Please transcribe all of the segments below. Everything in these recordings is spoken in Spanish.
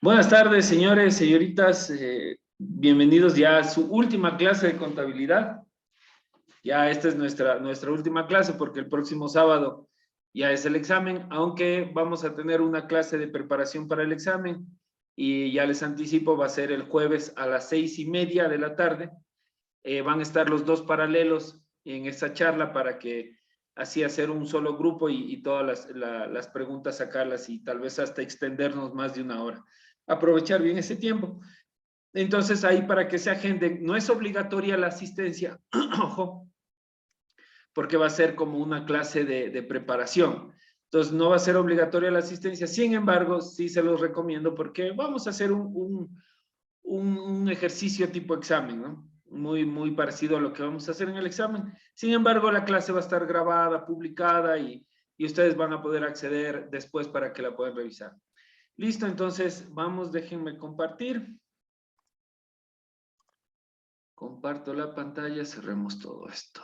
Buenas tardes, señores, señoritas. Bienvenidos ya a su última clase de contabilidad. Ya esta es nuestra última clase porque el próximo sábado ya es el examen, aunque vamos a tener una clase de preparación para el examen y ya les anticipo, va a ser el jueves a las 6:30 de la tarde. Van a estar los dos paralelos en esta charla para que así hacer un solo grupo y todas las preguntas sacarlas y tal vez hasta extendernos más de una hora. Aprovechar bien ese tiempo. Entonces ahí para que se agenden, no es obligatoria la asistencia, ojo, porque va a ser como una clase de preparación. Entonces no va a ser obligatoria la asistencia, sin embargo, sí se los recomiendo porque vamos a hacer un ejercicio tipo examen, ¿no? Muy parecido a lo que vamos a hacer en el examen. Sin embargo, la clase va a estar grabada, publicada y ustedes van a poder acceder después para que la puedan revisar. Listo, entonces vamos, déjenme compartir. Comparto la pantalla, cerremos todo esto.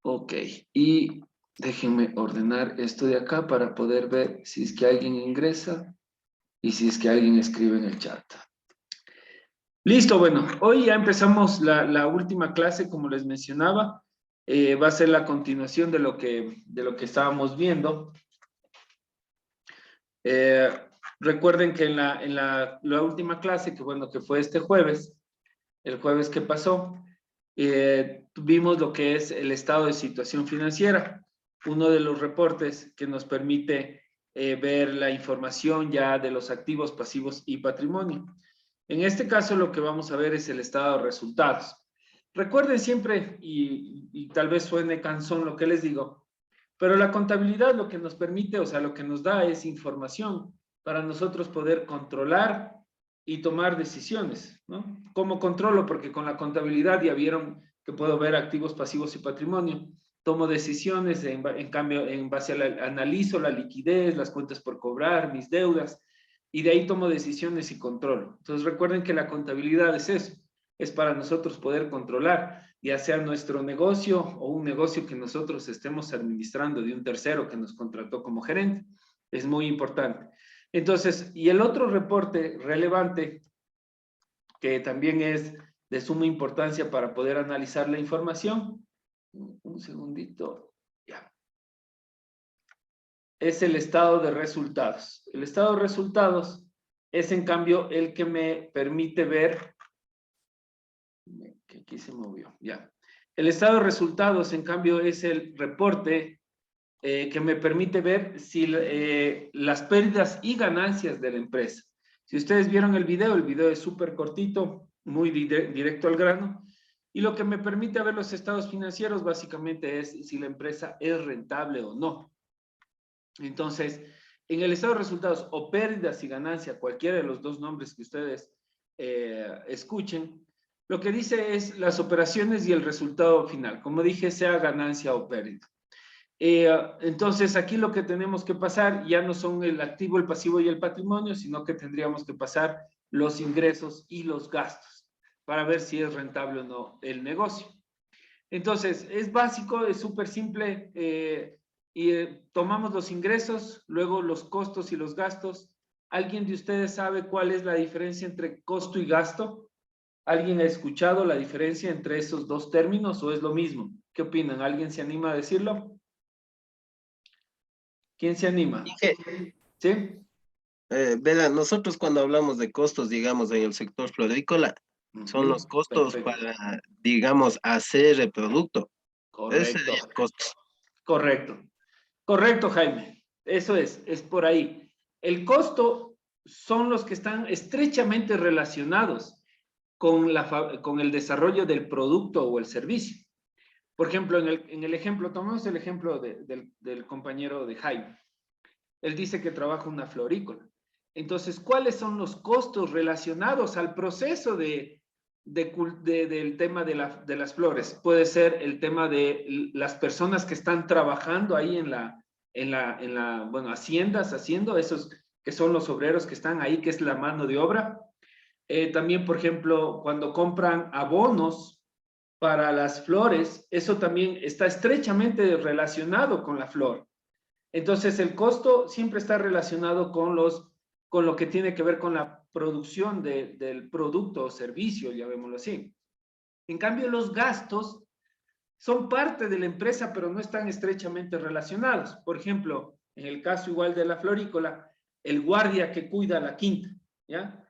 Ok, y déjenme ordenar esto de acá para poder ver si es que alguien ingresa y si es que alguien escribe en el chat. Listo, bueno, hoy ya empezamos la última clase, como les mencionaba. Va a ser la continuación de lo que estábamos viendo. Recuerden que en la última clase, que fue este jueves, el jueves que pasó, vimos lo que es el estado de situación financiera, uno de los reportes que nos permite ver la información ya de los activos, pasivos y patrimonio. En este caso lo que vamos a ver es el estado de resultados. Recuerden siempre, y tal vez suene cansón lo que les digo, pero la contabilidad lo que nos permite, o sea, lo que nos da es información para nosotros poder controlar y tomar decisiones, ¿no? ¿Cómo controlo? Porque con la contabilidad ya vieron que puedo ver activos, pasivos y patrimonio. Tomo decisiones, en cambio, en base a analizo la liquidez, las cuentas por cobrar, mis deudas, y de ahí tomo decisiones y controlo. Entonces recuerden que la contabilidad es eso, es para nosotros poder controlar, ya sea nuestro negocio o un negocio que nosotros estemos administrando de un tercero que nos contrató como gerente. Es muy importante. Entonces, y el otro reporte relevante, que también es de suma importancia para poder analizar la información, un segundito, ya, es el estado de resultados. El estado de resultados es, en cambio, el que me permite ver, que aquí se movió, ya. El estado de resultados, en cambio, es el reporte que me permite ver si las pérdidas y ganancias de la empresa. Si ustedes vieron el video es súper cortito, muy directo al grano, y lo que me permite ver los estados financieros básicamente es si la empresa es rentable o no. Entonces, en el estado de resultados o pérdidas y ganancias, cualquiera de los dos nombres que ustedes escuchen, lo que dice es las operaciones y el resultado final, como dije, sea ganancia o pérdida. Entonces, aquí lo que tenemos que pasar ya no son el activo, el pasivo y el patrimonio, sino que tendríamos que pasar los ingresos y los gastos para ver si es rentable o no el negocio. Entonces, es básico, es súper simple. Tomamos los ingresos, luego los costos y los gastos. ¿Alguien de ustedes sabe cuál es la diferencia entre costo y gasto? ¿Alguien ha escuchado la diferencia entre esos dos términos o es lo mismo? ¿Qué opinan? ¿Alguien se anima a decirlo? ¿Quién se anima? Dije, ¿Sí? verá, nosotros cuando hablamos de costos, digamos, en el sector florícola, son los costos Perfecto. para, digamos, hacer el producto. Ese Correcto. sería costos. Correcto. Correcto, Jaime. Eso es por ahí. El costo son los que están estrechamente relacionados con el desarrollo del producto o el servicio. Por ejemplo, en el ejemplo, tomamos el ejemplo del compañero de Jaime. Él dice que trabaja una florícola. Entonces, ¿cuáles son los costos relacionados al proceso del tema de las flores? Puede ser el tema de las personas que están trabajando ahí bueno, haciendas, haciendo esos que son los obreros que están ahí, que es la mano de obra. También, por ejemplo, cuando compran abonos para las flores, eso también está estrechamente relacionado con la flor. Entonces, el costo siempre está relacionado con con lo que tiene que ver con la producción del producto o servicio, llamémoslo así. En cambio, los gastos son parte de la empresa, pero no están estrechamente relacionados. Por ejemplo, en el caso igual de la florícola, el guardia que cuida la quinta, ¿ya?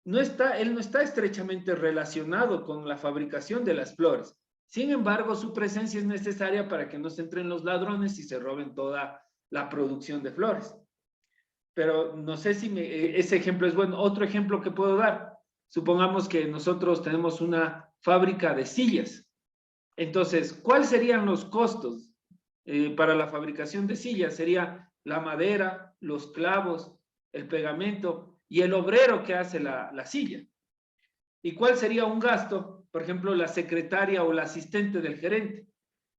Él no está estrechamente relacionado con la fabricación de las flores. Sin embargo, su presencia es necesaria para que no se entren los ladrones y se roben toda la producción de flores. Pero no sé si ese ejemplo es bueno. Otro ejemplo que puedo dar. Supongamos que nosotros tenemos una fábrica de sillas. Entonces, ¿cuáles serían los costos para la fabricación de sillas? Sería la madera, los clavos, el pegamento y el obrero que hace la silla. ¿Y cuál sería un gasto? Por ejemplo, la secretaria o la asistente del gerente,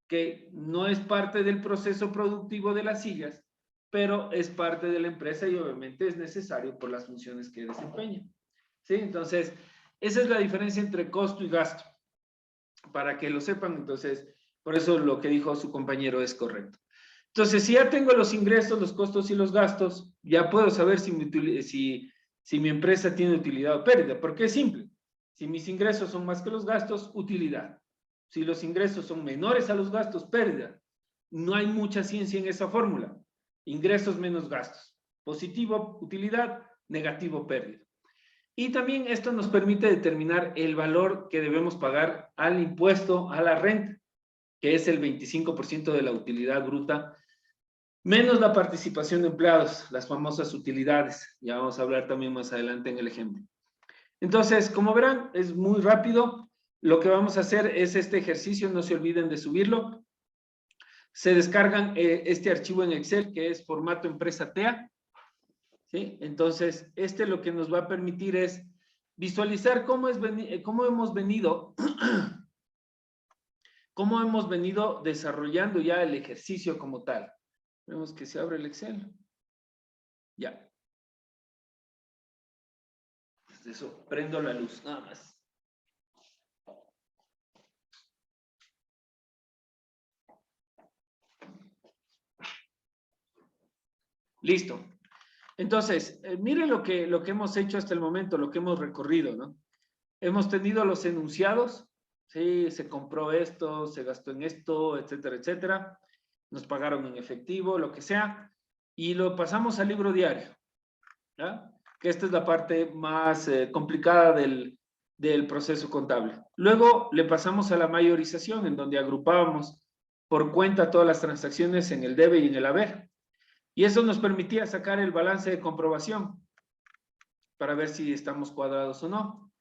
que no es parte del proceso productivo de las sillas, pero es parte de la empresa y obviamente es necesario por las funciones que desempeña. ¿Sí? Entonces, esa es la diferencia entre costo y gasto. Para que lo sepan, entonces, por eso lo que dijo su compañero es correcto. Entonces, si ya tengo los ingresos, los costos y los gastos, ya puedo saber si mi empresa tiene utilidad o pérdida, porque es simple. Si mis ingresos son más que los gastos, utilidad. Si los ingresos son menores a los gastos, pérdida. No hay mucha ciencia en esa fórmula. Ingresos menos gastos. Positivo, utilidad, negativo, pérdida. Y también esto nos permite determinar el valor que debemos pagar al impuesto a la renta, que es el 25% de la utilidad bruta, menos la participación de empleados, las famosas utilidades. Ya vamos a hablar también más adelante en el ejemplo. Entonces, como verán, es muy rápido. Lo que vamos a hacer es este ejercicio, no se olviden de subirlo. Se descargan este archivo en Excel, que es formato empresa TEA. ¿Sí? Entonces, lo que nos va a permitir es visualizar cómo hemos venido desarrollando ya el ejercicio como tal. Vemos que se abre el Excel. Ya. Desde eso, prendo la luz, nada más. Listo. Entonces, miren lo que hemos hecho hasta el momento, lo que hemos recorrido, ¿no? Hemos tenido los enunciados, sí, se compró esto, se gastó en esto, etcétera, etcétera. Nos pagaron en efectivo, lo que sea, y lo pasamos al libro diario, ¿ya? Que esta es la parte más complicada del proceso contable. Luego le pasamos a la mayorización, en donde agrupábamos por cuenta todas las transacciones en el debe y en el haber. Y eso nos permitía sacar el balance de comprobación para ver si estamos cuadrados o no.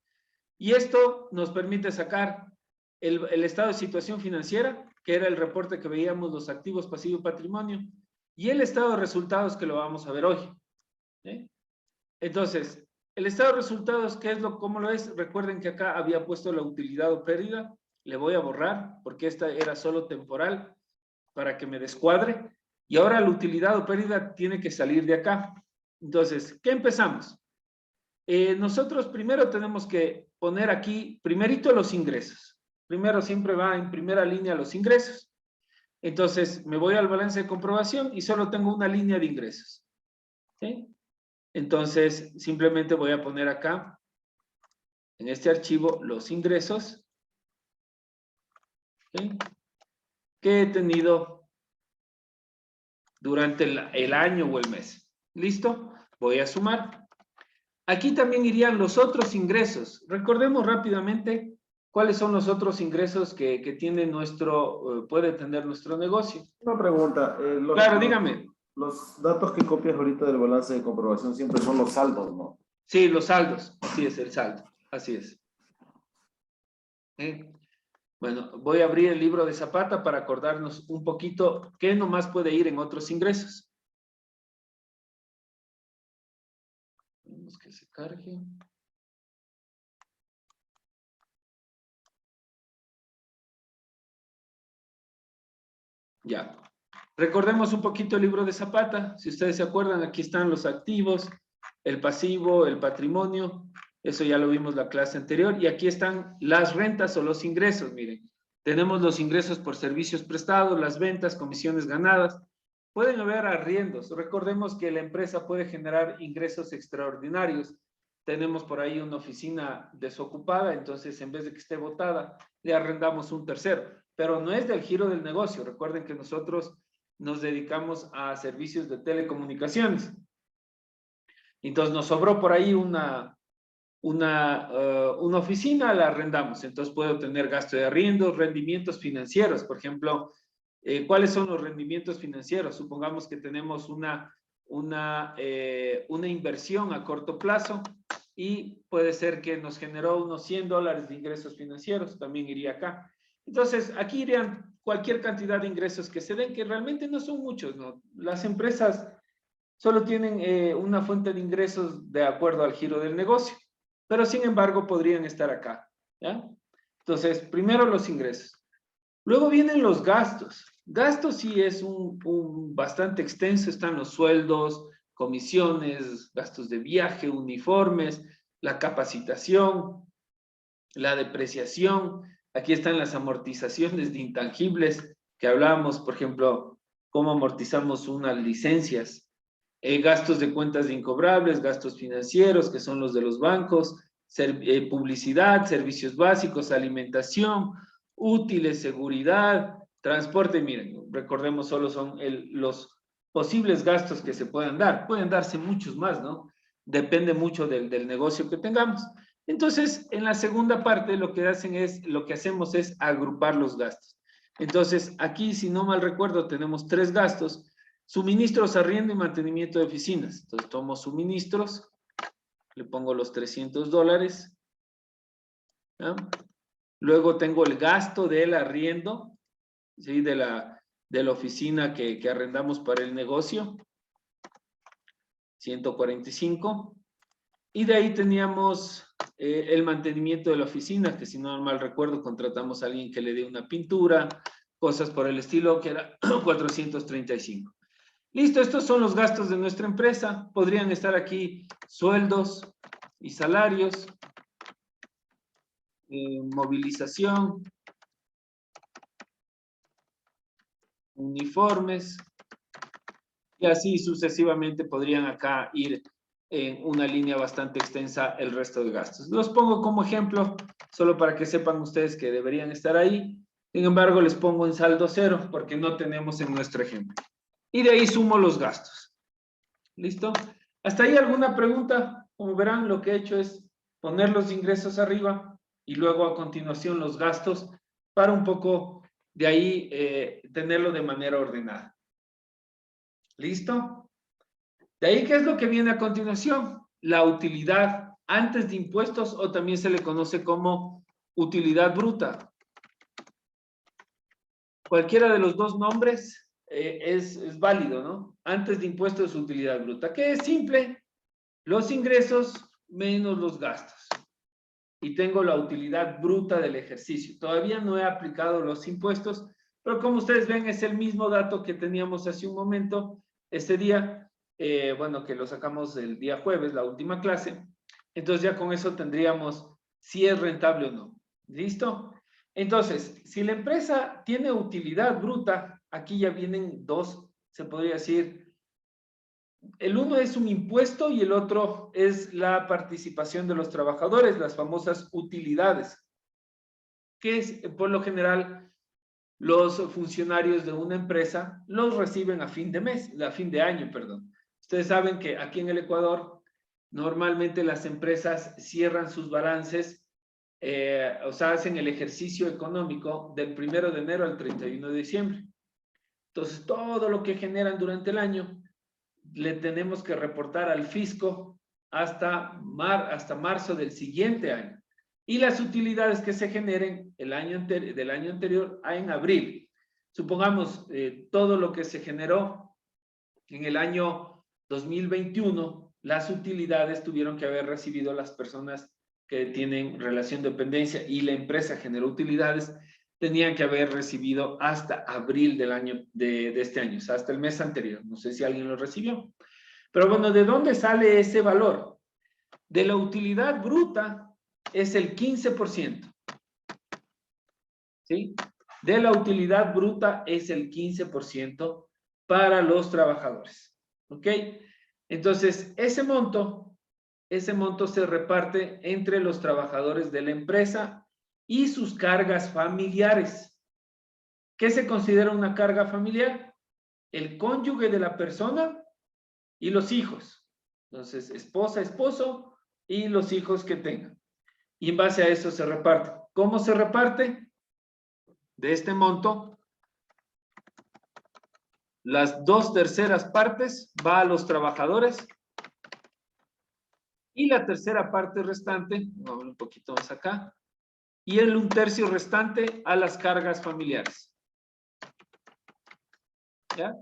Y esto nos permite sacar el estado de situación financiera, que era el reporte que veíamos, los activos, pasivo y patrimonio, y el estado de resultados que lo vamos a ver hoy. ¿Sí? Entonces, el estado de resultados, ¿cómo lo es? Recuerden que acá había puesto la utilidad o pérdida. Le voy a borrar porque esta era solo temporal para que me descuadre. Y ahora la utilidad o pérdida tiene que salir de acá. Entonces, ¿qué empezamos? Nosotros primero tenemos que poner aquí, primerito los ingresos. Primero siempre va en primera línea los ingresos. Entonces, me voy al balance de comprobación y solo tengo una línea de ingresos. ¿Sí? Entonces, simplemente voy a poner acá, en este archivo, los ingresos, ¿sí?, que he tenido durante el año o el mes. ¿Listo? Voy a sumar. Aquí también irían los otros ingresos. Recordemos rápidamente cuáles son los otros ingresos que tiene puede tener nuestro negocio. Una pregunta. Claro, dígame. Los datos que copias ahorita del balance de comprobación siempre son los saldos, ¿no? Sí, los saldos. Así es, el saldo. Así es. Bueno, voy a abrir el libro de Zapata para acordarnos un poquito qué nomás puede ir en otros ingresos. Vamos que se cargue. Ya. Recordemos un poquito el libro de Zapata. Si ustedes se acuerdan, aquí están los activos, el pasivo, el patrimonio. Eso ya lo vimos la clase anterior. Y aquí están las rentas o los ingresos. Miren, tenemos los ingresos por servicios prestados, las ventas, comisiones ganadas. pueden haber arriendos. Recordemos que la empresa puede generar ingresos extraordinarios. Tenemos por ahí una oficina desocupada, entonces en vez de que esté botada, le arrendamos un tercero. Pero no es del giro del negocio. Recuerden que nosotros nos dedicamos a servicios de telecomunicaciones. Entonces nos sobró por ahí una oficina, la arrendamos. Entonces puedo tener gasto de arriendo, rendimientos financieros. Por ejemplo, ¿cuáles son los rendimientos financieros? Supongamos que tenemos una inversión a corto plazo y puede ser que nos generó unos $100 de ingresos financieros, también iría acá. Entonces, aquí irían cualquier cantidad de ingresos que se den, que realmente no son muchos, ¿no? Las empresas solo tienen una fuente de ingresos de acuerdo al giro del negocio, pero sin embargo podrían estar acá, ¿ya? Entonces, primero los ingresos. Luego vienen los gastos. Gastos sí es bastante extenso, están los sueldos, comisiones, gastos de viaje, uniformes, la capacitación, la depreciación. Aquí están las amortizaciones de intangibles que hablábamos, por ejemplo, cómo amortizamos unas licencias, gastos de cuentas de incobrables, gastos financieros, que son los de los bancos, publicidad, servicios básicos, alimentación, útiles, seguridad, transporte. Miren, recordemos, solo son los posibles gastos que se puedan dar. Pueden darse muchos más, ¿no? Depende mucho del negocio que tengamos. Entonces, en la segunda parte lo que hacemos es agrupar los gastos. Entonces, aquí, si no mal recuerdo, tenemos 3 gastos: suministros, arriendo y mantenimiento de oficinas. Entonces, tomo suministros, le pongo los $300, ¿ya? Luego tengo el gasto del arriendo, ¿sí? de la oficina que arrendamos para el negocio, 145. Y de ahí teníamos el mantenimiento de la oficina, que si no mal recuerdo, contratamos a alguien que le dé una pintura, cosas por el estilo, que era 435. Listo, estos son los gastos de nuestra empresa. Podrían estar aquí sueldos y salarios, movilización, uniformes, y así sucesivamente podrían acá ir en una línea bastante extensa el resto de gastos. Los pongo como ejemplo, solo para que sepan ustedes que deberían estar ahí. Sin embargo, les pongo en saldo cero porque no tenemos en nuestro ejemplo. Y de ahí sumo los gastos. ¿Listo? ¿Hasta ahí alguna pregunta? Como verán, lo que he hecho es poner los ingresos arriba y luego a continuación los gastos para un poco de ahí tenerlo de manera ordenada. ¿Listo? De ahí, ¿qué es lo que viene a continuación? La utilidad antes de impuestos, o también se le conoce como utilidad bruta. Cualquiera de los dos nombres es válido, ¿no? Antes de impuestos, utilidad bruta, que es simple: los ingresos menos los gastos. Y tengo la utilidad bruta del ejercicio. Todavía no he aplicado los impuestos, pero como ustedes ven, es el mismo dato que teníamos hace un momento, este día, bueno, que lo sacamos el día jueves, la última clase. Entonces ya con eso tendríamos si es rentable o no. ¿Listo? Entonces, si la empresa tiene utilidad bruta, aquí ya vienen dos, se podría decir. El uno es un impuesto y el otro es la participación de los trabajadores, las famosas utilidades, que es, por lo general, los funcionarios de una empresa los reciben a fin de mes, a fin de año, perdón. Ustedes saben que aquí en el Ecuador, normalmente las empresas cierran sus balances, o sea, hacen el ejercicio económico del 1 de enero al 31 de diciembre. Entonces, todo lo que generan durante el año le tenemos que reportar al fisco hasta marzo del siguiente año. Y las utilidades que se generen del año anterior en abril. Supongamos todo lo que se generó en el año 2021, las utilidades tuvieron que haber recibido las personas que tienen relación de dependencia y la empresa generó utilidades, tenían que haber recibido hasta abril del año de este año, o sea, hasta el mes anterior. No sé si alguien lo recibió. Pero bueno, ¿de dónde sale ese valor? De la utilidad bruta es el 15%. ¿Sí? De la utilidad bruta es el 15% para los trabajadores. ¿Ok? Entonces, ese monto se reparte entre los trabajadores de la empresa y sus cargas familiares. ¿Qué se considera una carga familiar? El cónyuge de la persona y los hijos. Entonces, esposa, esposo y los hijos que tengan. Y en base a eso se reparte. ¿Cómo se reparte? De este monto, las 2/3 partes va a los trabajadores y la tercera parte restante, vamos un poquito más acá, y el 1/3 restante a las cargas familiares. ¿Ya?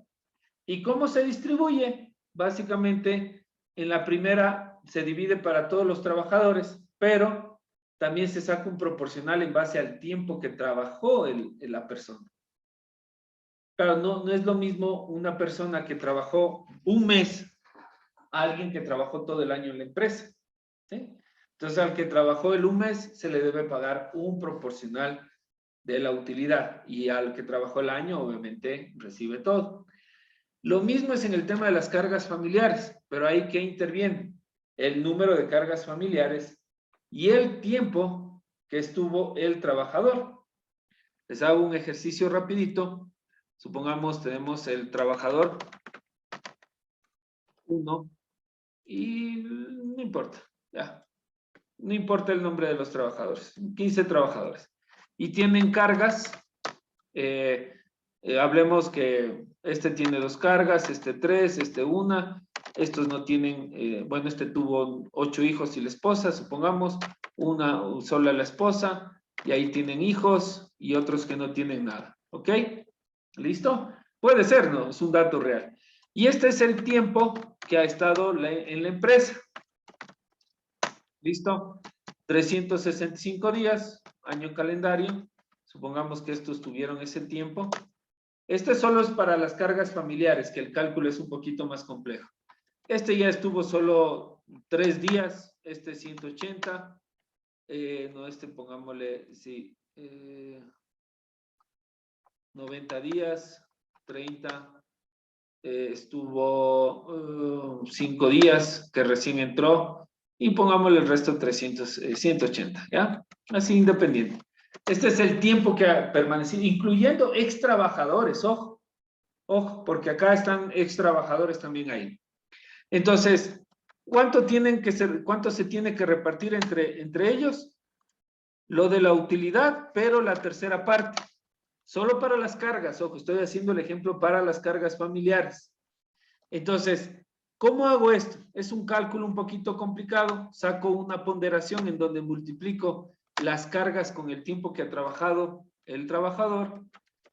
¿Y cómo se distribuye? Básicamente, en la primera se divide para todos los trabajadores, pero también se saca un proporcional en base al tiempo que trabajó la persona. Claro, no es lo mismo una persona que trabajó un mes a alguien que trabajó todo el año en la empresa. ¿Sí? Entonces, al que trabajó un mes se le debe pagar un proporcional de la utilidad y al que trabajó el año, obviamente, recibe todo. Lo mismo es en el tema de las cargas familiares, pero ahí ¿qué interviene? El número de cargas familiares y el tiempo que estuvo el trabajador. Les hago un ejercicio rapidito. Supongamos tenemos el trabajador 1 y no importa, ya. No importa el nombre de los trabajadores, 15 trabajadores. Y tienen cargas, hablemos que este tiene 2 cargas, este 3, este 1, estos no tienen, bueno, este tuvo 8 hijos y la esposa, supongamos, una sola la esposa, y ahí tienen hijos y otros que no tienen nada, ¿ok? ¿Listo? Puede ser, ¿no? Es un dato real. Y este es el tiempo que ha estado en la empresa. ¿Listo? 365 días, año calendario. Supongamos que estos tuvieron ese tiempo. Este solo es para las cargas familiares, que el cálculo es un poquito más complejo. Este ya estuvo solo 3 días, este 180. No, este pongámosle, sí, 90 días, 30. Estuvo 5 días que recién entró y pongámosle el resto 180, ¿ya? Así independiente. Este es el tiempo que ha permanecido, incluyendo ex trabajadores, ojo, porque acá están ex trabajadores también ahí. Entonces, ¿cuánto se tiene que repartir entre ellos? Lo de la utilidad, pero la tercera parte. Solo para las cargas, ojo, estoy haciendo el ejemplo para las cargas familiares. Entonces, ¿cómo hago esto? Es un cálculo un poquito complicado. Saco una ponderación en donde multiplico las cargas con el tiempo que ha trabajado el trabajador.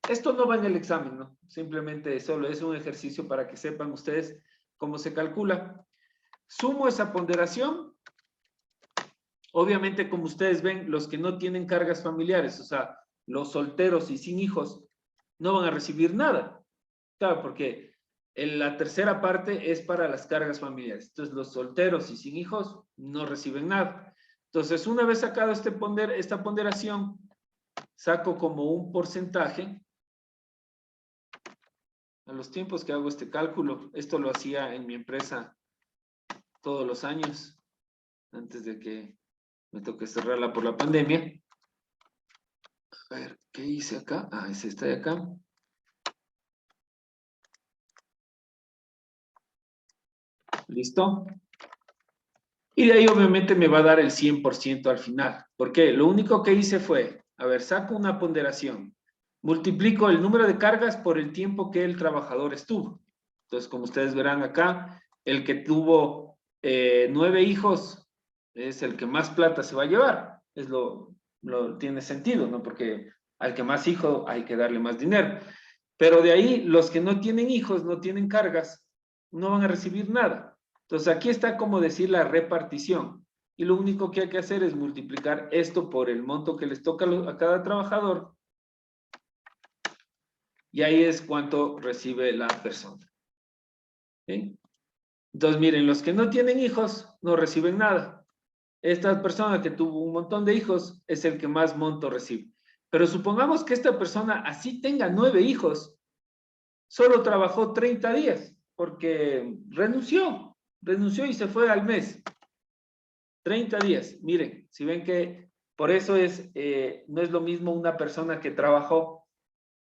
Esto no va en el examen, ¿no? Simplemente solo es un ejercicio para que sepan ustedes cómo se calcula. Sumo esa ponderación. Obviamente, como ustedes ven, los que no tienen cargas familiares, o sea, los solteros y sin hijos, no van a recibir nada. Claro, porque la tercera parte es para las cargas familiares. Entonces, los solteros y sin hijos no reciben nada. Entonces, una vez sacado esta ponderación, saco como un porcentaje. A los tiempos que hago este cálculo, esto lo hacía en mi empresa todos los años, antes de que me toque cerrarla por la pandemia. A ver, ¿qué hice acá? Ah, es esta de acá. ¿Listo? Y de ahí obviamente me va a dar el 100% al final. ¿Por qué? Lo único que hice fue, a ver, saco una ponderación, multiplico el número de cargas por el tiempo que el trabajador estuvo. Entonces, como ustedes verán acá, el que tuvo 9 hijos es el que más plata se va a llevar. Tiene sentido, ¿no? Porque al que más hijo hay que darle más dinero. Pero de ahí, los que no tienen hijos, no tienen cargas, no van a recibir nada. Entonces, aquí está como decir la repartición. Y lo único que hay que hacer es multiplicar esto por el monto que les toca a cada trabajador. Y ahí es cuánto recibe la persona. ¿Sí? Entonces, miren, los que no tienen hijos no reciben nada. Esta persona que tuvo un montón de hijos es el que más monto recibe. Pero supongamos que esta persona así tenga 9 hijos. solo trabajó 30 días porque renunció y se fue al mes. 30 días. Miren, si ven que por eso no es lo mismo una persona que trabajó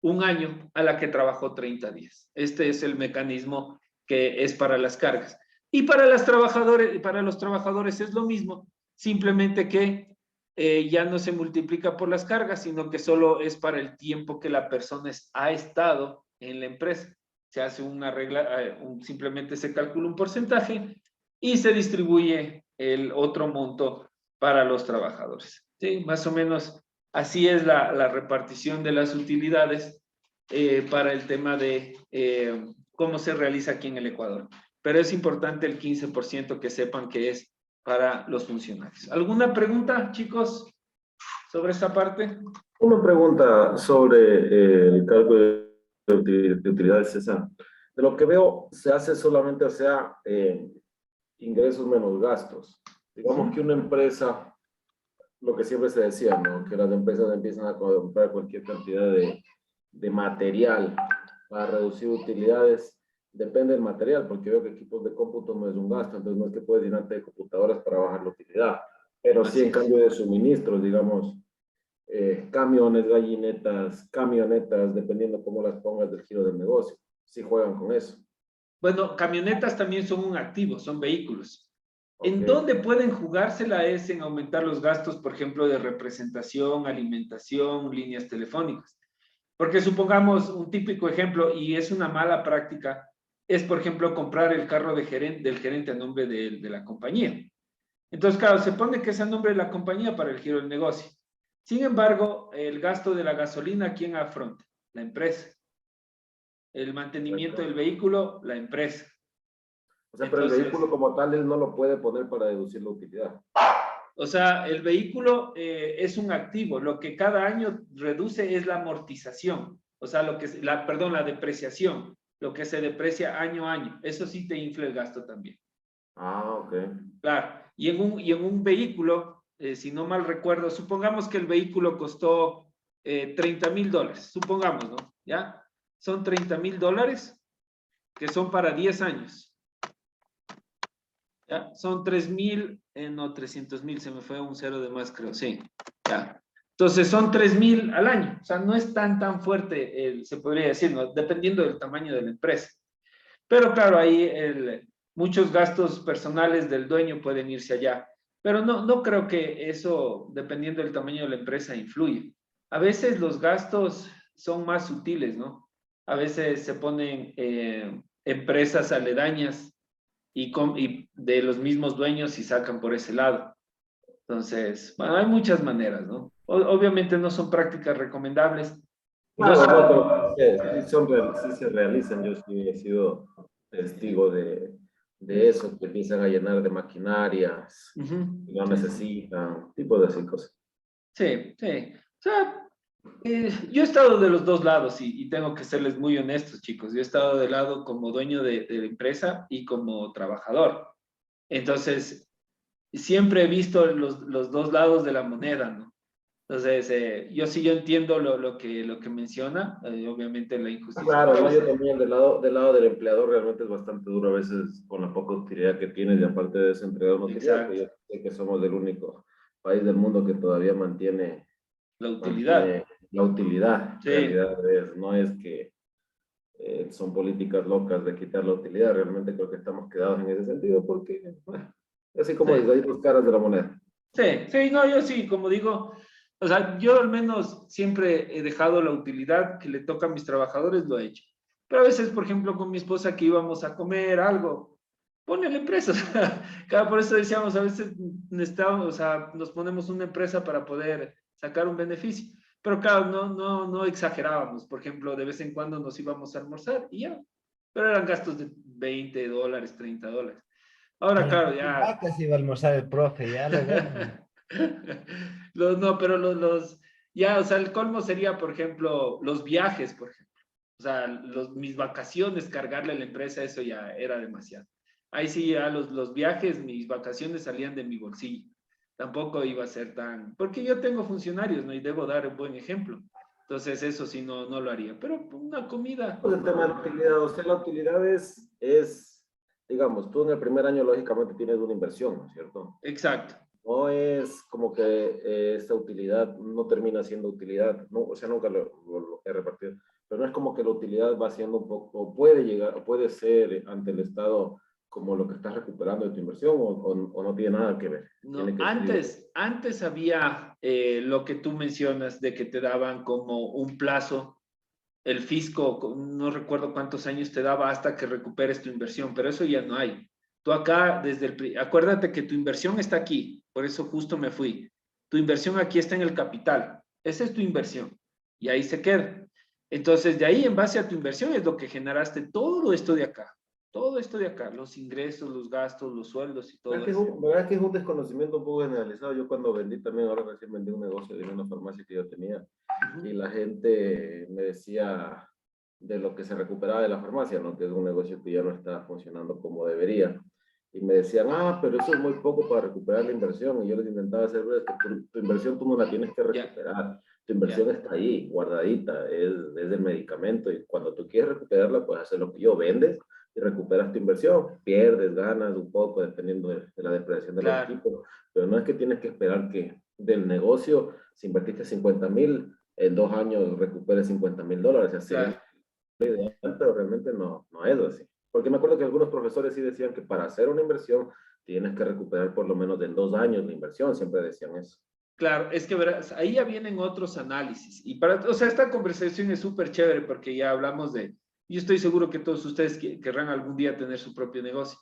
un año a la que trabajó 30 días. Este es el mecanismo que es para las cargas. Y para los trabajadores es lo mismo, simplemente que ya no se multiplica por las cargas, sino que solo es para el tiempo que la persona ha estado en la empresa. Se hace una regla, simplemente se calcula un porcentaje y se distribuye el otro monto para los trabajadores. ¿Sí? Más o menos así es la repartición de las utilidades para el tema de cómo se realiza aquí en el Ecuador. Pero es importante el 15% que sepan que es para los funcionarios. ¿Alguna pregunta, chicos, sobre esta parte? Una pregunta sobre el cálculo de utilidades, César. De lo que veo, se hace solamente, o sea, ingresos menos gastos. Digamos que una empresa, lo que siempre se decía, ¿no? Que las empresas empiezan a comprar cualquier cantidad de material para reducir utilidades. Depende del material, porque veo que equipos de cómputo no es un gasto, entonces no es que puedes llenarte de computadoras para bajar la utilidad, pero sí en cambio de suministros, digamos, camiones, gallinetas, camionetas, dependiendo cómo las pongas del giro del negocio, sí juegan con eso. Bueno, camionetas también son un activo, son vehículos. Okay. ¿En dónde pueden jugársela? Es en aumentar los gastos, por ejemplo, de representación, alimentación, líneas telefónicas. Porque supongamos un típico ejemplo, y es una mala práctica, es, por ejemplo, comprar el carro del gerente a nombre de la compañía. Entonces, claro, se pone que es a nombre de la compañía para el giro del negocio. Sin embargo, el gasto de la gasolina, ¿quién afronta? La empresa. El mantenimiento del vehículo, la empresa. O sea, Entonces, pero el vehículo como tal él no lo puede poner para deducir la utilidad. O sea, el vehículo es un activo. Lo que cada año reduce es la amortización. O sea, la depreciación. Lo que se deprecia año a año. Eso sí te infla el gasto también. Ah, ok. Claro. Y en un vehículo, si no mal recuerdo, supongamos que el vehículo costó $30,000. Supongamos, ¿no? ¿Ya? Son $30,000 que son para 10 años. ¿Ya? Son 3,000, no, 300,000, se me fue un cero de más, creo, sí. ¿Ya? Entonces son 3,000 al año. O sea, no es tan fuerte, se podría decir, ¿no? Dependiendo del tamaño de la empresa. Pero claro, ahí muchos gastos personales del dueño pueden irse allá. Pero no creo que eso, dependiendo del tamaño de la empresa, influya. A veces los gastos son más sutiles, ¿no? A veces se ponen empresas aledañas y de los mismos dueños y sacan por ese lado. Entonces, bueno, hay muchas maneras, ¿no? Obviamente no son prácticas recomendables. Claro, no, pero sí se realizan. Yo sí he sido testigo de eso, que empiezan a llenar de maquinarias, que no necesitan, tipo de así cosas. Sí, sí. O sea, yo he estado de los dos lados y tengo que serles muy honestos, chicos. Yo he estado de lado como dueño de la empresa y como trabajador. Entonces, siempre he visto los dos lados de la moneda, ¿no? Entonces, yo entiendo lo que menciona, obviamente la injusticia. Claro, no, yo también del lado del empleador realmente es bastante duro a veces con la poca utilidad que tienes y aparte de eso entregar una utilidad, que yo sé que somos el único país del mundo que todavía mantiene la utilidad. La utilidad. Sí. En realidad no es que son políticas locas de quitar la utilidad, realmente creo que estamos quedados en ese sentido porque, bueno, así como Sí. dices, hay dos caras de la moneda. Sí, no, yo sí, como digo, o sea, yo al menos siempre he dejado la utilidad que le toca a mis trabajadores, lo he hecho. Pero a veces, por ejemplo, con mi esposa que íbamos a comer algo, pone la empresa. Claro, por eso decíamos, a veces necesitamos, o sea, nos ponemos una empresa para poder sacar un beneficio. Pero claro, no exagerábamos. Por ejemplo, de vez en cuando nos íbamos a almorzar y ya. Pero eran gastos de $20, $30. Ahora, claro, ya. Casi iba a almorzar el profe, ya lo vemos. No, pero ya, o sea, el colmo sería, por ejemplo, los viajes, por ejemplo. O sea, mis vacaciones, cargarle a la empresa, eso ya era demasiado. Ahí sí, ya los viajes, mis vacaciones salían de mi bolsillo. Tampoco iba a ser tan... Porque yo tengo funcionarios, ¿no? Y debo dar un buen ejemplo. Entonces eso sí no lo haría. Pero una comida. Pues el tema de la utilidad, o sea, la utilidad digamos, tú en el primer año lógicamente tienes una inversión, ¿no es cierto? Exacto. No es como que esta utilidad no termina siendo utilidad, no, o sea, nunca lo he repartido, pero no es como que la utilidad va siendo un poco, puede llegar, puede ser ante el Estado como lo que estás recuperando de tu inversión o no tiene nada que ver. No, Tiene que ser, antes había lo que tú mencionas de que te daban como un plazo, el fisco, no recuerdo cuántos años te daba hasta que recuperes tu inversión, pero eso ya no hay. Tú acá, acuérdate que tu inversión está aquí, por eso justo me fui. Tu inversión aquí está en el capital, esa es tu inversión, y ahí se queda. Entonces, de ahí, en base a tu inversión, es lo que generaste todo esto de acá. Todo esto de acá, los ingresos, los gastos, los sueldos y todo eso. verdad que es un desconocimiento un poco generalizado. Yo cuando vendí también, ahora recién vendí un negocio de una farmacia que yo tenía y la gente me decía de lo que se recuperaba de la farmacia, ¿no? Que es un negocio que ya no está funcionando como debería. Y me decían, pero eso es muy poco para recuperar la inversión. Y yo les intentaba hacer ver que tu inversión tú no la tienes que recuperar. Tu inversión está ahí, guardadita, es del medicamento. Y cuando tú quieres recuperarla, puedes hacer lo que yo, vendes y recuperas tu inversión. Pierdes, ganas un poco, dependiendo de la depreciación del Claro. equipo. Pero no es que tienes que esperar que del negocio, si invertiste 50,000, en 2 años recuperes $50,000. Así Claro. es ideal, pero realmente no es así. Porque me acuerdo que algunos profesores sí decían que para hacer una inversión tienes que recuperar por lo menos en 2 años la inversión, siempre decían eso. Claro, es que verás, ahí ya vienen otros análisis. O sea, esta conversación es súper chévere porque ya hablamos yo estoy seguro que todos ustedes querrán algún día tener su propio negocio.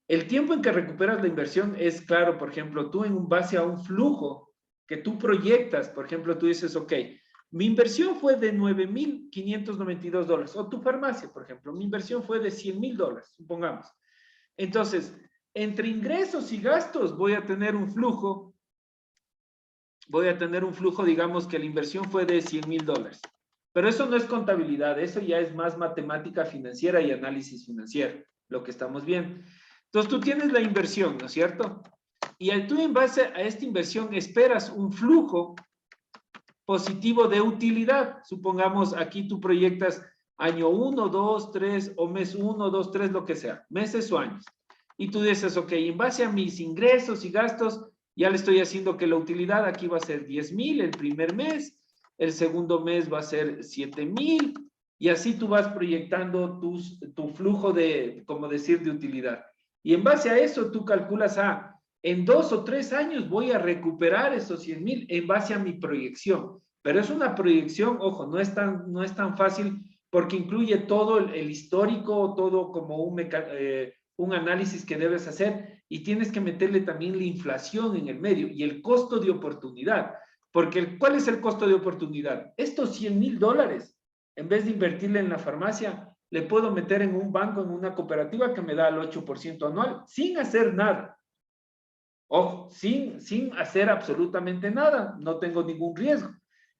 El tiempo en que recuperas la inversión es claro, por ejemplo, tú en base a un flujo que tú proyectas, por ejemplo, tú dices, ok, mi inversión fue de $9,592, o tu farmacia, por ejemplo, mi inversión fue de $100,000, supongamos. Entonces, entre ingresos y gastos voy a tener un flujo, digamos que la inversión fue de $100,000. Pero eso no es contabilidad, eso ya es más matemática financiera y análisis financiero, lo que estamos viendo. Entonces tú tienes la inversión, ¿no es cierto? Y tú en base a esta inversión esperas un flujo positivo de utilidad. Supongamos aquí tú proyectas año 1, 2, 3 o mes 1, 2, 3, lo que sea, meses o años. Y tú dices, ok, en base a mis ingresos y gastos, ya le estoy haciendo que la utilidad aquí va a ser 10,000 el primer mes, el segundo mes va a ser 7,000 y así tú vas proyectando tu flujo de, como decir, de utilidad. Y en base a eso tú calculas, en 2 o 3 años voy a recuperar esos 100,000 en base a mi proyección. Pero es una proyección, ojo, no es tan fácil porque incluye todo el histórico, todo como un análisis que debes hacer y tienes que meterle también la inflación en el medio y el costo de oportunidad. Porque ¿cuál es el costo de oportunidad? Estos $100,000, en vez de invertirle en la farmacia, le puedo meter en un banco, en una cooperativa que me da el 8% anual, sin hacer nada. Ojo, sin hacer absolutamente nada, no tengo ningún riesgo.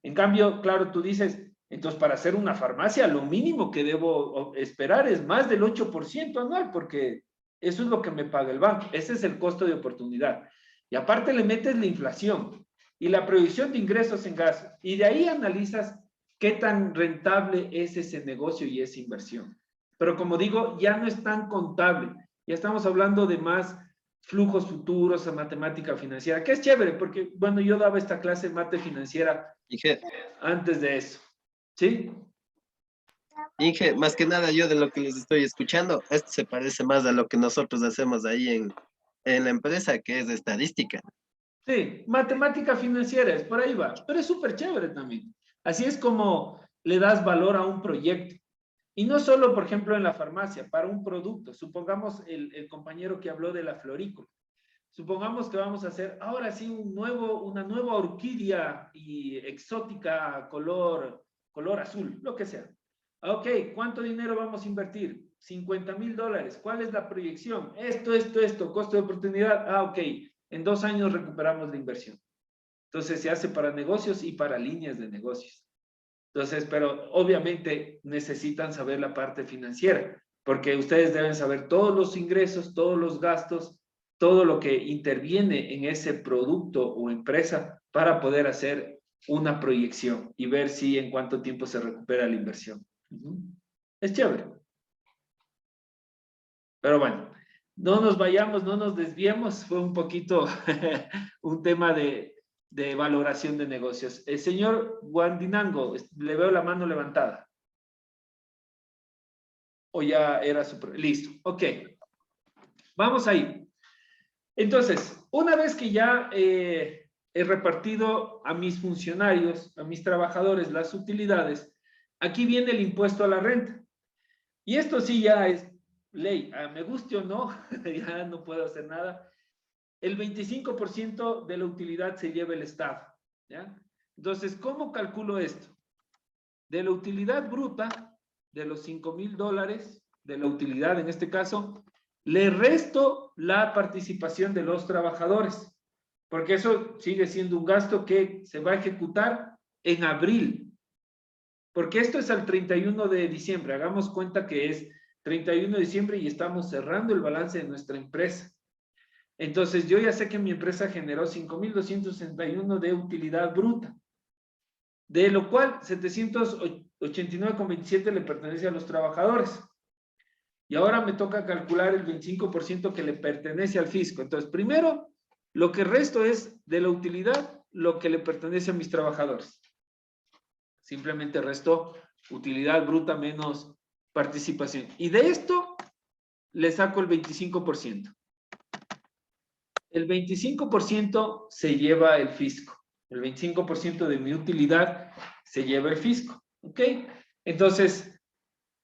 En cambio, claro, tú dices, entonces para hacer una farmacia, lo mínimo que debo esperar es más del 8% anual, porque eso es lo que me paga el banco. Ese es el costo de oportunidad. Y aparte le metes la inflación y la proyección de ingresos en gastos. Y de ahí analizas qué tan rentable es ese negocio y esa inversión. Pero como digo, ya no es tan contable. Ya estamos hablando de más flujos futuros, a matemática financiera, que es chévere, porque, bueno, yo daba esta clase de mate financiera antes de eso, ¿sí? Inge, más que nada yo de lo que les estoy escuchando, esto se parece más a lo que nosotros hacemos ahí en la empresa, que es de estadística. Sí, matemática financiera, es por ahí va, pero es súper chévere también. Así es como le das valor a un proyecto. Y no solo, por ejemplo, en la farmacia, para un producto. Supongamos el compañero que habló de la florícola. Supongamos que vamos a hacer ahora sí una nueva orquídea y exótica color azul, lo que sea. Ok, ¿cuánto dinero vamos a invertir? $50,000. ¿Cuál es la proyección? Esto, costo de oportunidad. Ok, en 2 años recuperamos la inversión. Entonces se hace para negocios y para líneas de negocios. Entonces, pero obviamente necesitan saber la parte financiera, porque ustedes deben saber todos los ingresos, todos los gastos, todo lo que interviene en ese producto o empresa para poder hacer una proyección y ver si en cuánto tiempo se recupera la inversión. Es chévere. Pero bueno, no nos vayamos, no nos desviemos. Fue un poquito un tema de valoración de negocios. El señor Guandinango, le veo la mano levantada. O ya era su... Listo, ok. Vamos ahí. Entonces, una vez que ya he repartido a mis funcionarios, a mis trabajadores las utilidades, aquí viene el impuesto a la renta. Y esto sí ya es ley. Me guste o no, ya no puedo hacer nada. El 25% de la utilidad se lleva el Estado, ¿ya? Entonces, ¿cómo calculo esto? De la utilidad bruta, de los $5,000, de la utilidad en este caso, le resto la participación de los trabajadores, porque eso sigue siendo un gasto que se va a ejecutar en abril, porque esto es al 31 de diciembre. Hagamos cuenta que es 31 de diciembre y estamos cerrando el balance de nuestra empresa. Entonces, yo ya sé que mi empresa generó 5,261 de utilidad bruta, de lo cual 789,27 le pertenece a los trabajadores. Y ahora me toca calcular el 25% que le pertenece al fisco. Entonces, primero, lo que resto es de la utilidad lo que le pertenece a mis trabajadores. Simplemente resto utilidad bruta menos participación. Y de esto le saco el 25%. El 25% se lleva el fisco. El 25% de mi utilidad se lleva el fisco. ¿Ok? Entonces,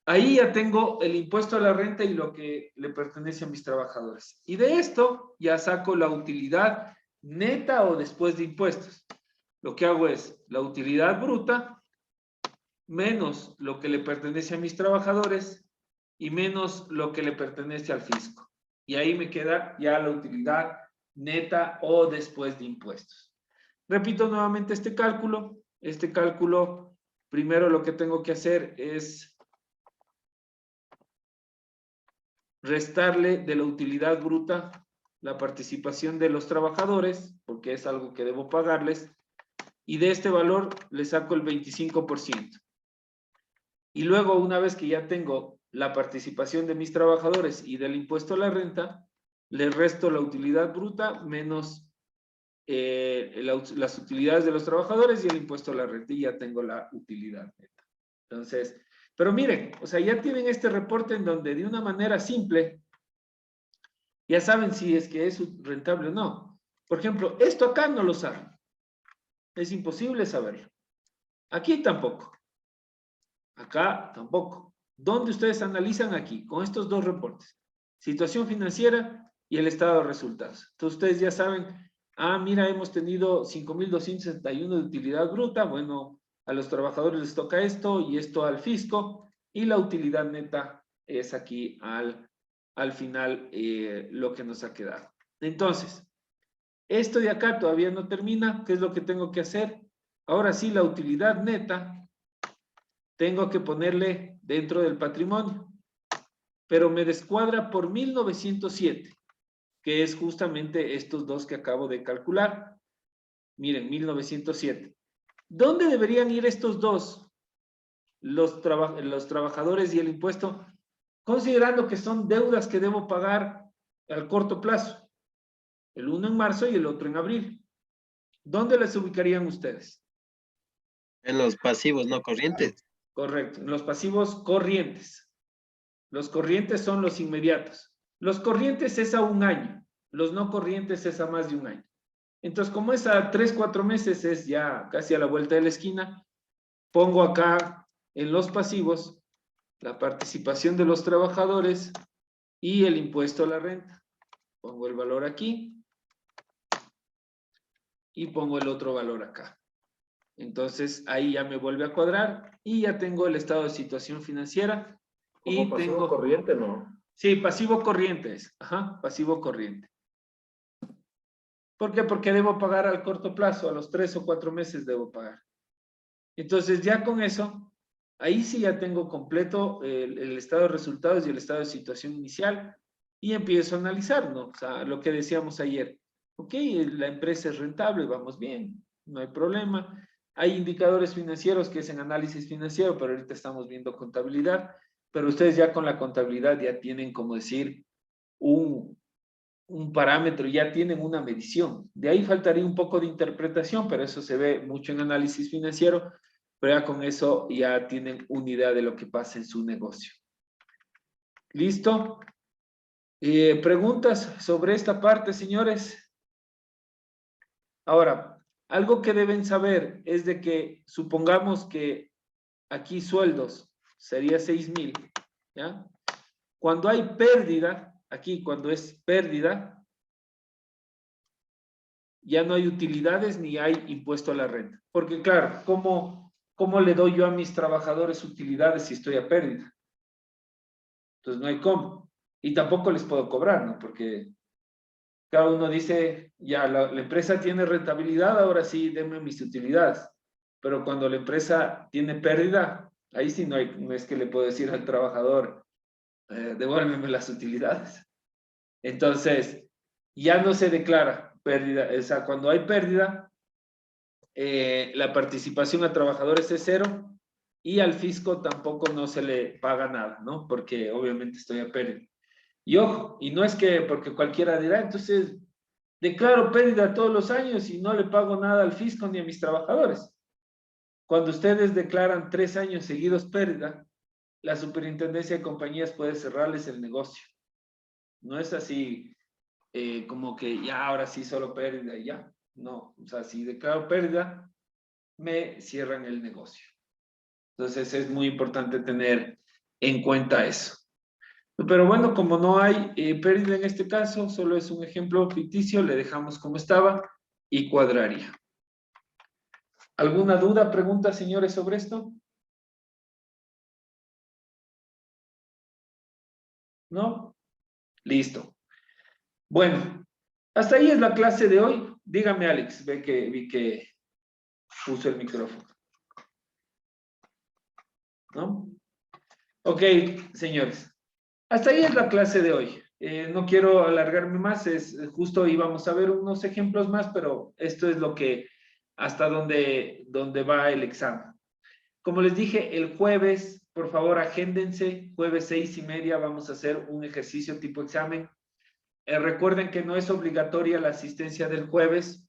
ahí ya tengo el impuesto a la renta y lo que le pertenece a mis trabajadores. Y de esto ya saco la utilidad neta o después de impuestos. Lo que hago es la utilidad bruta menos lo que le pertenece a mis trabajadores y menos lo que le pertenece al fisco. Y ahí me queda ya la utilidad neta o después de impuestos. Repito nuevamente este cálculo. Este cálculo, primero lo que tengo que hacer es restarle de la utilidad bruta la participación de los trabajadores, porque es algo que debo pagarles, y de este valor le saco el 25%. Y luego, una vez que ya tengo la participación de mis trabajadores y del impuesto a la renta, le resto la utilidad bruta menos las utilidades de los trabajadores y el impuesto a la renta, y ya tengo la utilidad neta. Entonces, pero miren, o sea, ya tienen este reporte en donde de una manera simple ya saben si es que es rentable o no. Por ejemplo, esto acá no lo saben. Es imposible saberlo. Aquí tampoco. Acá tampoco. ¿Dónde ustedes analizan? Aquí, con estos dos reportes. Situación financiera y el estado de resultados. Entonces ustedes ya saben, mira, hemos tenido 5,261 de utilidad bruta. Bueno, a los trabajadores les toca esto y esto al fisco. Y la utilidad neta es aquí al final lo que nos ha quedado. Entonces, esto de acá todavía no termina. ¿Qué es lo que tengo que hacer? Ahora sí, la utilidad neta tengo que ponerle dentro del patrimonio, pero me descuadra por 1907, que es justamente estos dos que acabo de calcular. Miren, 1907. ¿Dónde deberían ir estos dos? Los trabajadores y el impuesto, considerando que son deudas que debo pagar al corto plazo. El uno en marzo y el otro en abril. ¿Dónde les ubicarían ustedes? En los pasivos no corrientes. Correcto, en los pasivos corrientes. Los corrientes son los inmediatos. Los corrientes es a un año. Los no corrientes es a más de un año. Entonces, como es a 3, 4 meses, es ya casi a la vuelta de la esquina, pongo acá en los pasivos la participación de los trabajadores y el impuesto a la renta. Pongo el valor aquí y pongo el otro valor acá. Entonces, ahí ya me vuelve a cuadrar y ya tengo el estado de situación financiera. ¿Como pasivo corriente, no? Sí, pasivo corriente es. Ajá, pasivo corriente. ¿Por qué? Porque debo pagar al corto plazo, a los 3 o 4 meses debo pagar. Entonces, ya con eso, ahí sí ya tengo completo el estado de resultados y el estado de situación inicial y empiezo a analizar, ¿no? O sea, lo que decíamos ayer. Ok, la empresa es rentable, vamos bien, no hay problema. Hay indicadores financieros que es en análisis financiero, pero ahorita estamos viendo contabilidad, pero ustedes ya con la contabilidad ya tienen, como decir, un parámetro, ya tienen una medición. De ahí faltaría un poco de interpretación, pero eso se ve mucho en análisis financiero, pero ya con eso ya tienen una idea de lo que pasa en su negocio. ¿Listo? ¿Preguntas sobre esta parte, señores? Ahora, algo que deben saber es de que supongamos que aquí sueldos sería 6,000, ¿ya? Cuando hay pérdida, aquí cuando es pérdida, ya no hay utilidades ni hay impuesto a la renta. Porque claro, ¿cómo le doy yo a mis trabajadores utilidades si estoy a pérdida? Entonces no hay cómo. Y tampoco les puedo cobrar, ¿no? Porque cada uno dice, ya la empresa tiene rentabilidad, ahora sí, denme mis utilidades. Pero cuando la empresa tiene pérdida, ahí sí no es que le puedo decir al trabajador, devuélveme las utilidades. Entonces, ya no se declara pérdida. O sea, cuando hay pérdida, la participación a trabajadores es cero y al fisco tampoco no se le paga nada, ¿no? Porque obviamente estoy a pérdida. Y ojo, y no es que porque cualquiera dirá, entonces declaro pérdida todos los años y no le pago nada al fisco ni a mis trabajadores. Cuando ustedes declaran 3 años seguidos pérdida, la superintendencia de compañías puede cerrarles el negocio. No es así como que ya ahora sí solo pérdida y ya. No, o sea, si declaro pérdida, me cierran el negocio. Entonces es muy importante tener en cuenta eso. Pero bueno, como no hay pérdida en este caso, solo es un ejemplo ficticio, le dejamos como estaba y cuadraría. ¿Alguna duda, pregunta, señores, sobre esto? ¿No? Listo. Bueno, hasta ahí es la clase de hoy. Dígame, Alex, vi que puso el micrófono. ¿No? Ok, señores. Hasta ahí es la clase de hoy. No quiero alargarme más, es justo íbamos a ver unos ejemplos más, pero esto es lo que, hasta donde va el examen. Como les dije, el jueves, por favor, agéndense, jueves 6:30 vamos a hacer un ejercicio tipo examen. Recuerden que no es obligatoria la asistencia del jueves,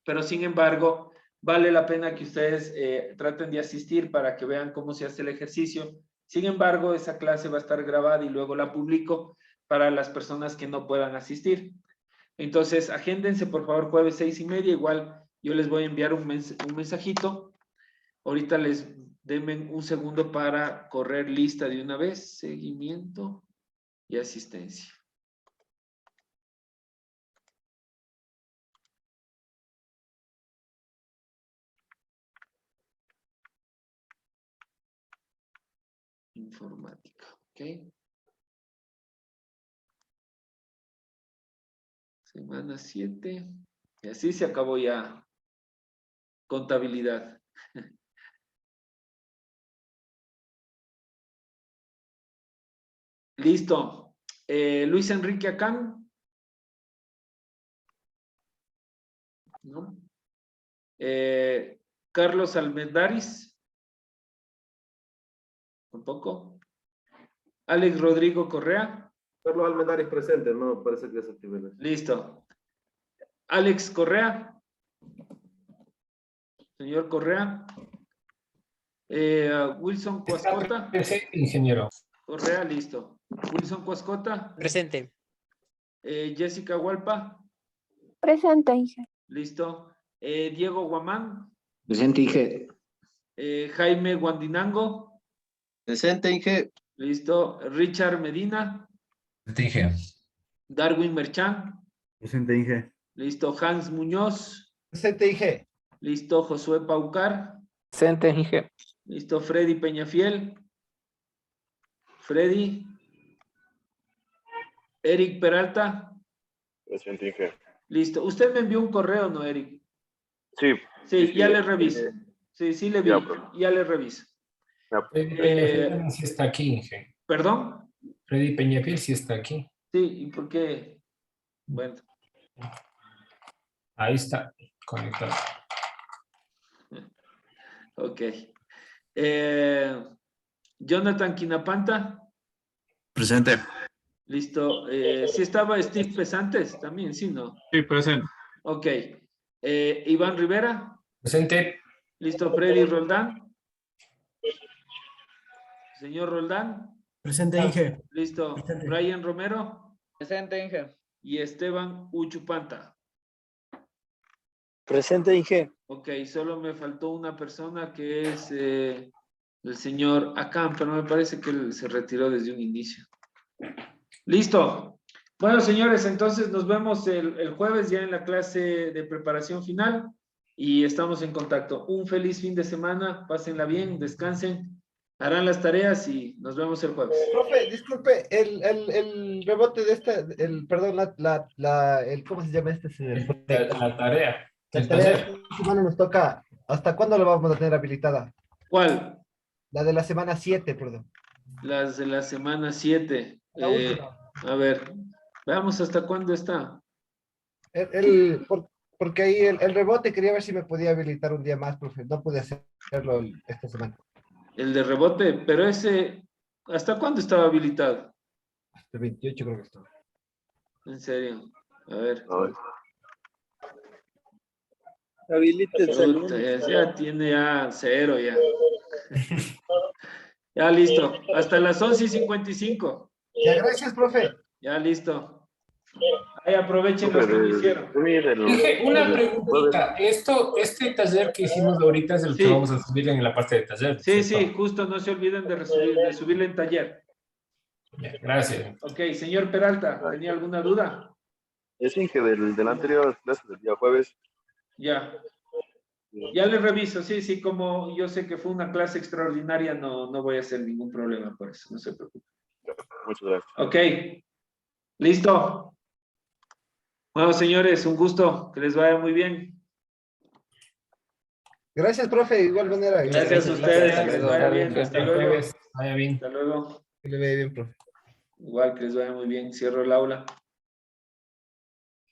pero sin embargo, vale la pena que ustedes traten de asistir para que vean cómo se hace el ejercicio. Sin embargo, esa clase va a estar grabada y luego la publico para las personas que no puedan asistir. Entonces, agéndense, por favor, jueves 6:30. Igual yo les voy a enviar un mensajito. Ahorita les denme un segundo para correr lista de una vez. Seguimiento y asistencia. Informática, ¿ok? Semana 7. Y así se acabó ya contabilidad. Listo. Luis Enrique Acán. ¿No? Carlos Almendaris. Tampoco. Alex Rodrigo Correa. Carlos Almendares presente, no parece que es actividad. Listo. Alex Correa. Señor Correa. Wilson Cuascota. Presente, ingeniero. Correa, listo. Wilson Cuascota. Presente. Jessica Hualpa. Presente, Inge. Listo. Diego Guamán. Presente, Inge. Jaime Guandinango. Presente, Inge. Listo. Richard Medina. Dije. Darwin Merchan. Presente, Inge. Listo. Hans Muñoz. Presente, Inge. Listo. Josué Paucar. Presente, Inge. Listo. Freddy Peñafiel. Freddy. Eric Peralta. Presente, Inge. Listo. Usted me envió un correo, ¿no, Eric? Sí. Sí, ya le reviso. Sí, le vi. Ya, bro. Ya le reviso. Freddy Peñafiel sí está aquí, Inge. ¿Perdón? Freddy Peñafiel sí está aquí. Sí, ¿y por qué? Bueno. Ahí está, conectado. Ok. Jonathan Quinapanta. Presente. Listo. ¿Sí estaba Steve Pesantes también? Sí, ¿no? Sí, presente. Ok. Iván Rivera. Presente. Listo. Freddy Roldán. Señor Roldán. Presente, Inge. Listo. Presente. Brian Romero. Presente, Inge. Y Esteban Uchupanta. Presente, Inge. Ok, solo me faltó una persona que es el señor Acán, pero me parece que él se retiró desde un inicio. Listo. Bueno, señores, entonces nos vemos el jueves ya en la clase de preparación final y estamos en contacto. Un feliz fin de semana, pásenla bien, descansen, harán las tareas y nos vemos el jueves. Profe, disculpe, el rebote de perdón, ¿cómo se llama este? La tarea. La El tarea de taller. esta semana nos toca, ¿hasta cuándo la vamos a tener habilitada? ¿Cuál? La de la semana 7, perdón. Las de la semana 7. La última. A ver, veamos hasta cuándo está. Porque ahí el rebote quería ver si me podía habilitar un día más, profe. No pude hacerlo esta semana. El de rebote, pero ese, ¿hasta cuándo estaba habilitado? El 28 creo que está. En serio. A ver. Ay, Habilítense. Puta, ya tiene ya 0 ya. Ya listo. Hasta las 11:55. Ya, gracias, profe. Ya listo. Ahí aprovechen los que no hicieron. Inge, una preguntita. Este taller que hicimos ahorita es el que Sí. vamos a subir en la parte de taller. Sí, ¿cierto? sí, justo no se olviden de subirle en taller. Ya, gracias. Ok, señor Peralta, ¿tenía alguna duda? Es Inge del anterior clase del día jueves. Ya. Ya le reviso, sí, sí, como yo sé que fue una clase extraordinaria, no voy a hacer ningún problema por eso, no se preocupe. Muchas gracias. Ok, listo. Bueno, señores, un gusto, que les vaya muy bien. Gracias, profe. De igual manera. Gracias a ustedes, que les vaya bien, hasta Hasta el luego. jueves. Vaya bien. Hasta luego. Que le vaya bien, profe. Igual que les vaya muy bien, cierro el aula.